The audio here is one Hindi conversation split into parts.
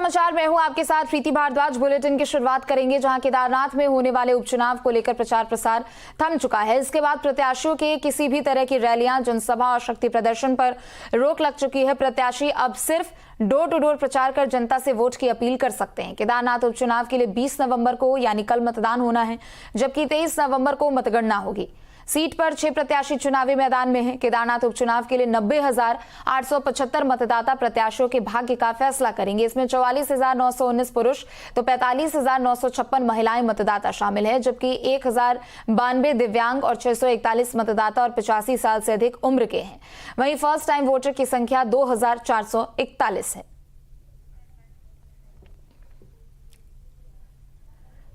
समाचार में हूं आपके साथ प्रीति भारद्वाज। बुलेटिन की शुरुआत करेंगे जहां केदारनाथ में होने वाले उपचुनाव को लेकर प्रचार प्रसार थम चुका है। इसके बाद प्रत्याशियों के किसी भी तरह की रैलियां, जनसभा और शक्ति प्रदर्शन पर रोक लग चुकी है। प्रत्याशी अब सिर्फ डोर टू डोर प्रचार कर जनता से वोट की अपील कर सकते हैं। केदारनाथ उपचुनाव के लिए 20 नवंबर को यानी कल मतदान होना है, जबकि 23 नवंबर को मतगणना होगी। सीट पर 6 प्रत्याशी चुनावी मैदान में हैं। केदारनाथ उपचुनाव के लिए 90,875 मतदाता प्रत्याशियों के भाग्य का फैसला करेंगे। इसमें 44,919 पुरुष तो 45,956 महिलाएं मतदाता शामिल है, जबकि 1,092 दिव्यांग और 641 मतदाता और 85 साल से अधिक उम्र के हैं। वहीं फर्स्ट टाइम वोटर की संख्या 2,441 है।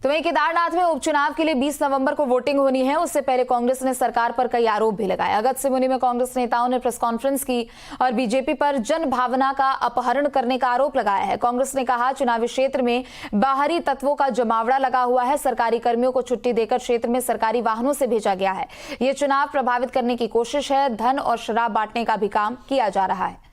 तो वहीं केदारनाथ में उपचुनाव के लिए 20 नवंबर को वोटिंग होनी है। उससे पहले कांग्रेस ने सरकार पर कई आरोप भी लगाए। अगस्त्यमुनि में कांग्रेस नेताओं ने प्रेस कॉन्फ्रेंस की और बीजेपी पर जन भावना का अपहरण करने का आरोप लगाया है। कांग्रेस ने कहा, चुनावी क्षेत्र में बाहरी तत्वों का जमावड़ा लगा हुआ है। सरकारी कर्मियों को छुट्टी देकर क्षेत्र में सरकारी वाहनों से भेजा गया है। यह चुनाव प्रभावित करने की कोशिश है। धन और शराब बांटने का भी काम किया जा रहा है।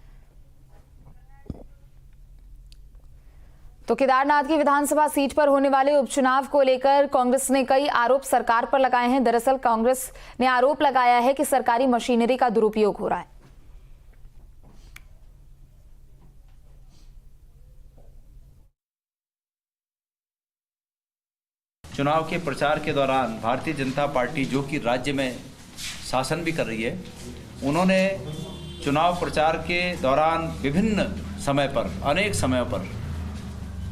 तो केदारनाथ की विधानसभा सीट पर होने वाले उपचुनाव को लेकर कांग्रेस ने कई आरोप सरकार पर लगाए हैं। दरअसल कांग्रेस ने आरोप लगाया है कि सरकारी मशीनरी का दुरुपयोग हो रहा है। चुनाव के प्रचार के दौरान भारतीय जनता पार्टी, जो कि राज्य में शासन भी कर रही है, उन्होंने चुनाव प्रचार के दौरान विभिन्न समय पर, अनेक समयों पर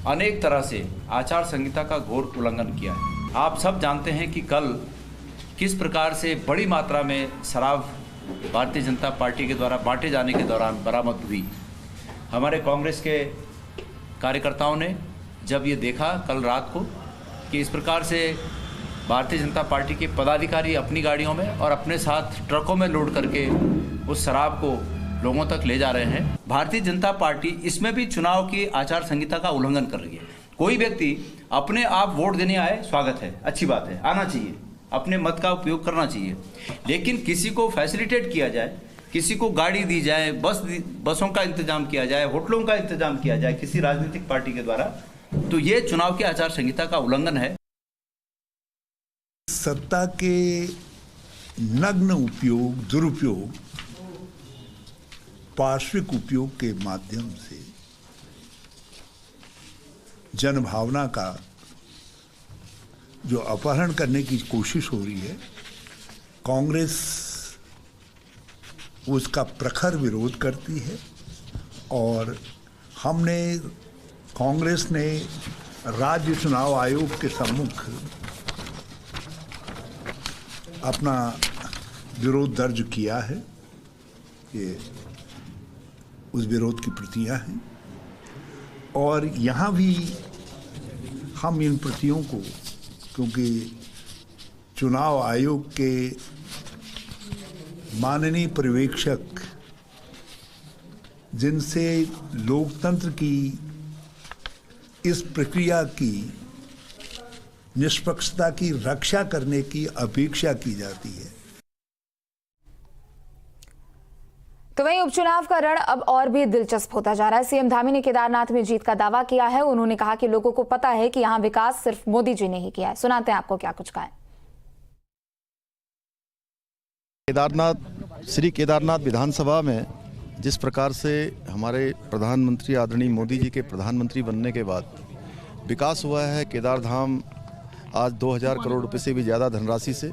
अनेक तरह से आचार संहिता का घोर उल्लंघन किया है। आप सब जानते हैं कि कल किस प्रकार से बड़ी मात्रा में शराब भारतीय जनता पार्टी के द्वारा बांटे जाने के दौरान बरामद हुई। हमारे कांग्रेस के कार्यकर्ताओं ने जब ये देखा कल रात को कि इस प्रकार से भारतीय जनता पार्टी के पदाधिकारी अपनी गाड़ियों में और अपने साथ ट्रकों में लोड करके उस शराब को लोगों तक ले जा रहे हैं, भारतीय जनता पार्टी इसमें भी चुनाव की आचार संहिता का उल्लंघन कर रही है। कोई व्यक्ति अपने आप वोट देने आए, स्वागत है, अच्छी बात है, आना चाहिए, अपने मत का उपयोग करना चाहिए, लेकिन किसी को फैसिलिटेट किया जाए, किसी को गाड़ी दी जाए, बसों का इंतजाम किया जाए, होटलों का इंतजाम किया जाए किसी राजनीतिक पार्टी के द्वारा, तो ये चुनाव की आचार संहिता का उल्लंघन है। सत्ता के नग्न उपयोग, दुरुपयोग, पार्श्विक उपयोग के माध्यम से जनभावना का जो अपहरण करने की कोशिश हो रही है, कांग्रेस उसका प्रखर विरोध करती है। और कांग्रेस ने राज्य चुनाव आयोग के सम्मुख अपना विरोध दर्ज किया है। ये उस विरोध की प्रतियां हैं और यहाँ भी हम इन प्रतियों को, क्योंकि चुनाव आयोग के माननीय पर्यवेक्षक, जिनसे लोकतंत्र की इस प्रक्रिया की निष्पक्षता की रक्षा करने की अपेक्षा की जाती है। तो वहीं उपचुनाव का रण अब और भी दिलचस्प होता जा रहा है। सीएम धामी ने केदारनाथ में जीत का दावा किया है। उन्होंने कहा कि लोगों को पता है कि यहां विकास सिर्फ मोदी जी ने ही किया है। सुनाते हैं आपको क्या कुछ कहा है। श्री केदारनाथ विधानसभा में जिस प्रकार से हमारे प्रधानमंत्री आदरणीय मोदी जी के प्रधानमंत्री बनने के बाद विकास हुआ है, केदार धाम आज 2000 करोड़ रुपए से भी ज़्यादा धनराशि से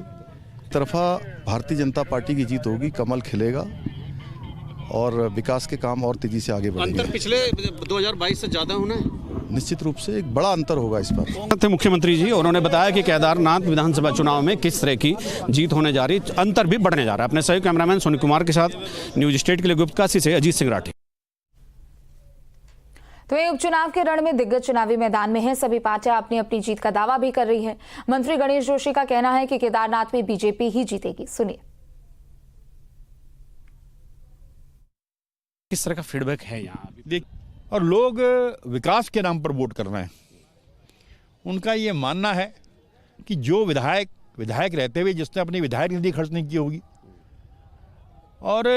तरफा भारतीय जनता पार्टी की जीत होगी, कमल खिलेगा और विकास के काम और तेजी से आगे बढ़ेंगे। अंतर पिछले 2022 से ज़्यादा होना है, निश्चित रूप से एक बड़ा अंतर होगा इस पर। मुख्यमंत्री जी उन्होंने बताया कि केदारनाथ विधानसभा चुनाव में किस तरह की जीत होने जा रही, अंतर भी बढ़ने जा रहा है। अपने सहयोगी कैमरामैन सोनी कुमार के साथ न्यूज स्टेट के लिए गुप्तकाशी से अजीत सिंह राठी। तो वहीं उपचुनाव के रण में दिग्गज चुनावी मैदान में है। सभी पार्टियां अपनी अपनी जीत का दावा भी कर रही है। मंत्री गणेश जोशी का कहना है कि केदारनाथ में बीजेपी ही जीतेगी। सुनिए। किस तरह का फीडबैक है यहाँ देख, और लोग विकास के नाम पर वोट कर रहे हैं। उनका ये मानना है कि जो विधायक रहते हुए जिसने अपनी विधायक निधि खर्च नहीं की होगी और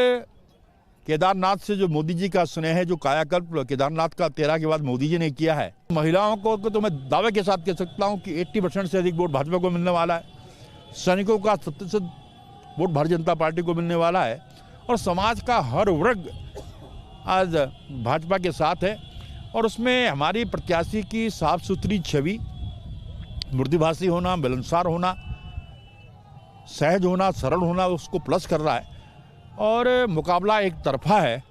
केदारनाथ से जो मोदी जी का स्नेह है, जो कायाकल्प केदारनाथ का 13 के बाद मोदी जी ने किया है, महिलाओं को तो मैं दावे के साथ कह सकता हूं कि 80% से अधिक वोट भाजपा को मिलने वाला है। सैनिकों का 70% वोट भारतीय जनता पार्टी को मिलने वाला है और समाज का हर वर्ग आज भाजपा के साथ है। और उसमें हमारी प्रत्याशी की साफ सुथरी छवि, मृदुभाषी होना, मिलनसार होना, सहज होना, सरल होना उसको प्लस कर रहा है। और मुकाबला एक तरफा है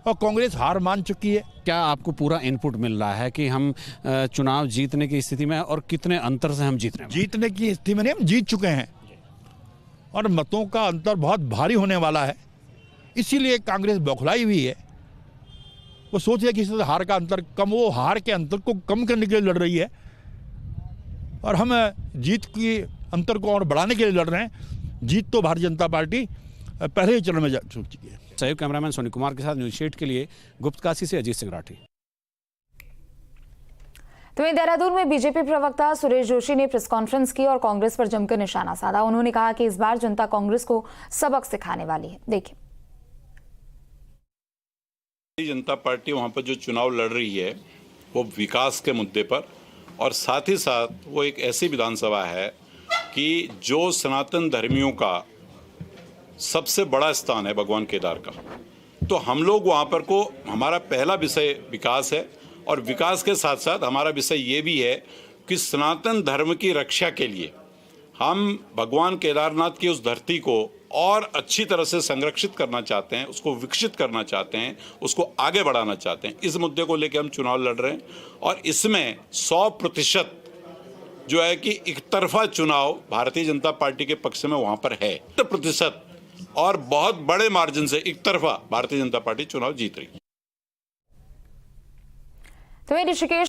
और कांग्रेस हार मान चुकी है। क्या आपको पूरा इनपुट मिल रहा है कि हम चुनाव जीतने की स्थिति में हैं और कितने अंतर से हम जीत रहे हैं? जीतने की स्थिति में नहीं, हम जीत चुके हैं और मतों का अंतर बहुत भारी होने वाला है। इसीलिए कांग्रेस बौखलाई हुई है। वो सोच रही है कि इससे हार का अंतर कम, वो हार के अंतर को कम करने के लिए लड़ रही है और हम जीत की अंतर को और बढ़ाने के लिए लड़ रहे हैं। जीत तो भारतीय जनता पार्टी पहले ही चरण में जा चुकी है। सहयोग कैमरामैन सोनी कुमार के साथ न्यूज 8 के लिए गुप्तकाशी से अजीत सिंह राठी। तो वहीं देहरादून में बीजेपी प्रवक्ता सुरेश जोशी ने प्रेस कॉन्फ्रेंस की और कांग्रेस पर जमकर निशाना साधा। उन्होंने कहा कि इस बार जनता कांग्रेस को सबक सिखाने वाली है। देखिए, भारतीय जनता पार्टी वहाँ पर जो चुनाव लड़ रही है वो विकास के मुद्दे पर, और साथ ही साथ वो एक ऐसी विधानसभा है कि जो सनातन धर्मियों का सबसे बड़ा स्थान है भगवान केदार का। तो हम लोग वहाँ पर को, हमारा पहला विषय विकास है और विकास के साथ साथ हमारा विषय ये भी है कि सनातन धर्म की रक्षा के लिए हम भगवान केदारनाथ की उस धरती को और अच्छी तरह से संरक्षित करना चाहते हैं, उसको विकसित करना चाहते हैं, उसको आगे बढ़ाना चाहते हैं। इस मुद्दे को लेकर हम चुनाव लड़ रहे हैं और इसमें 100% जो है कि एक तरफा चुनाव भारतीय जनता पार्टी के पक्ष में वहाँ पर है। 100% और बहुत बड़े मार्जिन से एक तरफा भारतीय जनता पार्टी चुनाव जीत रही है। तो ऋषिकेश